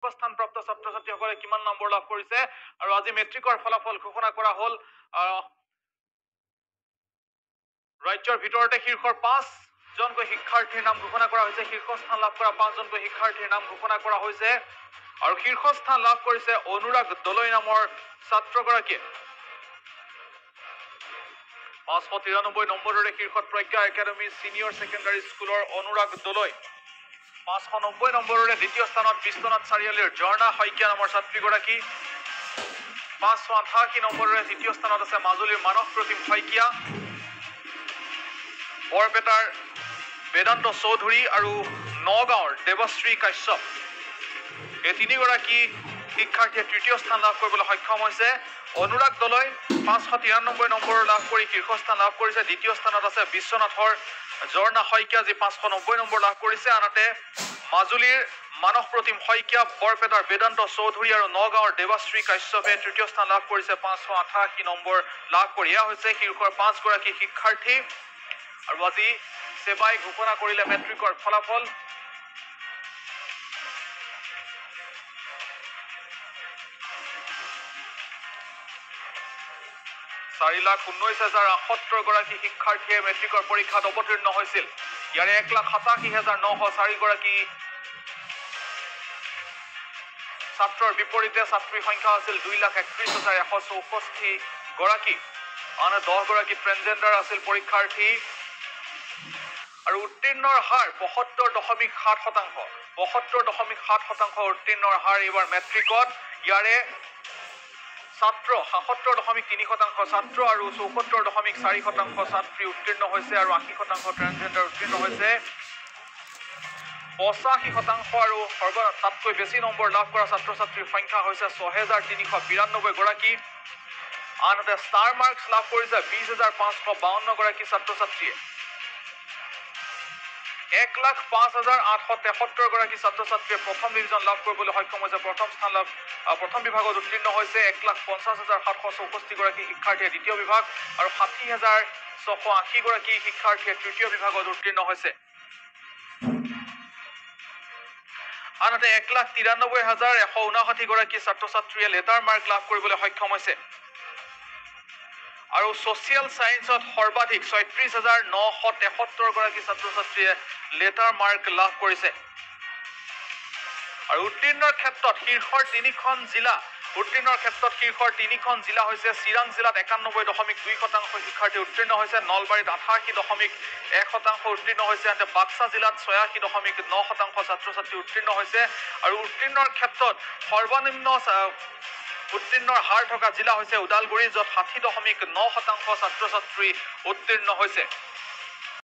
শীৰ্ষস্থানপ্ৰাপ্ত ছাত্ৰ ছাত্ৰীসকলে কিমান নম্বৰ লাভ কৰিছে আৰু আজি মেট্ৰিকৰ ফলাফল ঘোষণা কৰা হ'ল ৰাজ্যৰ ভিতৰতে শীৰ্ষৰ 5জনকৈ শিক্ষাৰ্থীৰ নাম ঘোষণা কৰা হৈছে শীৰ্ষস্থান লাভ কৰা 5জনকৈ শিক্ষাৰ্থীৰ নাম ঘোষণা কৰা হৈছে আৰু শীৰ্ষস্থান লাভ কৰিছে অনুৰাগ দলৈ নামৰ ছাত্ৰগৰাকীয়ে 593 নম্বৰেৰে শীৰ্ষত প্ৰজ্ঞা একাডেমী সিনিয়ৰ সেকেন্ডাৰী স্কুলৰ অনুৰাগ দলৈ 590 নম্বৰেৰে দ্বিতীয় স্থানত বিশ্বনাথ চাৰিআলিৰ জৰ্ণা শইকীয়া নামৰ ছাত্ৰীগৰাকী 588 নম্বৰেৰে তৃতীয় স্থানত আছে মাজুলীৰ মানস প্ৰতিম শইকীয়া বৰপেটাৰ বেদান্ত চৌধুৰী আৰু নগাঁৱৰ দেৱশ্ৰী কাশ্যপ এই তিনিগৰাকী শিক্ষাৰ্থীয়ে তৃতীয় স্থান লাভ কৰিবলৈ সক্ষম হৈছে অনুৰাগ দলৈ 593 নম্বৰ লাভ কৰি শীৰ্ষস্থান লাভ কৰিছে দ্বিতীয় স্থানত আছে বিশ্বনাথৰ জৰ্ণা শইকীয়া যি 590 নম্বৰ লাভ কৰিছে আনহাতে মাজুলীৰ মানস প্ৰতিম শইকীয়া বৰপেটাৰ বেদান্ত চৌধুৰী আৰু নগাঁৱৰ দেৱাশ্ৰী কাশ্যপে তৃতীয় স্থান লাভ কৰিছে 588 নম্বৰ লাভ কৰি এয়া হৈছে শীৰ্ষৰ 5 গৰাকী শিক্ষাৰ্থী আৰু আজি সেৱাই ঘোষণা কৰিলে মেট্ৰিকৰ ফলাফল 4,19,078 গৰাকী শিক্ষাৰ্থীয়ে মেট্ৰিকৰ পৰীক্ষাত অৱতীৰ্ণ হৈছিল ইয়াৰে 1,87,904 গৰাকী ছাত্ৰৰ বিপৰীতে ছাত্ৰীৰ সংখ্যা আছিল 2,31,164 গৰাকী আন 10 গৰাকী ট্ৰেন্সজেন্ডাৰ আছিল পৰীক্ষাৰ্থী আৰু উত্তীৰ্ণৰ হাৰ 72.7% 72.7% উত্তীৰ্ণৰ হাৰ এইবাৰ মেট্ৰিকত ইয়াৰে ছাত্ৰ 77.3% ছাত্ৰ আৰু 74.4% ছাত্ৰী উত্তীৰ্ণ হৈছে আৰু 80% ট্ৰেন্সজেন্ডাৰ উত্তীৰ্ণ হৈছে 85% আৰু তাতকৈ বেছি নম্বৰ লাভ কৰা ছাত্ৰ ছাত্ৰীৰ সংখ্যা হৈছে 6,392 গৰাকী আনহাতে ষ্টাৰ মাৰ্কছ লাভ কৰিছে 20,552 গৰাকী ছাত্ৰ ছাত্ৰীয়ে 1,05,873 গৰাকী ছাত্ৰ ছাত্ৰীয়ে প্ৰথম ডিভিজন লাভ কৰিবলৈ সক্ষম হৈছে প্ৰথম বিভাগত উত্তীৰ্ণ হৈছে 1,50,764 গৰাকী শিক্ষাৰ্থীয়ে দ্বিতীয় বিভাগ আৰু 60,680 গৰাকী শিক্ষাৰ্থীয়ে তৃতীয় বিভাগত উত্তীৰ্ণ হৈছে আনহাতে 1,93,159 গৰাকী ছাত্ৰ ছাত্ৰীয়ে লেটাৰ মাৰ্ক লাভ কৰিবলৈ সক্ষম হৈছে আৰু সোশিয়াল সায়েন্সত সৰ্বাধিক 36,973 গৰাকী ছাত্ৰ ছাত্ৰীয়ে লেটাৰ মাৰ্ক লাভ কৰিছে আৰু উত্তীৰ্ণৰ ক্ষেত্ৰত শীৰ্ষৰ 3খন জিলা হৈছে চিৰাং জিলাত 91.2% শিক্ষাৰ্থী উত্তীৰ্ণ হৈছে নলবাৰীত 88.1% উত্তীৰ্ণ হৈছে আনহাতে বাক্সা জিলাত 86.9% ছাত্ৰ ছাত্ৰী উত্তীৰ্ণ হৈছে আৰু উত্তীৰ্ণৰ ক্ষেত্ৰত সৰ্বনিম্ন উত্তীৰ্ণৰ হাৰ থকা জিলা হৈছে ওদালগুৰি য'ত 60.9% ছাত্ৰ ছাত্ৰী উত্তীৰ্ণ হৈছে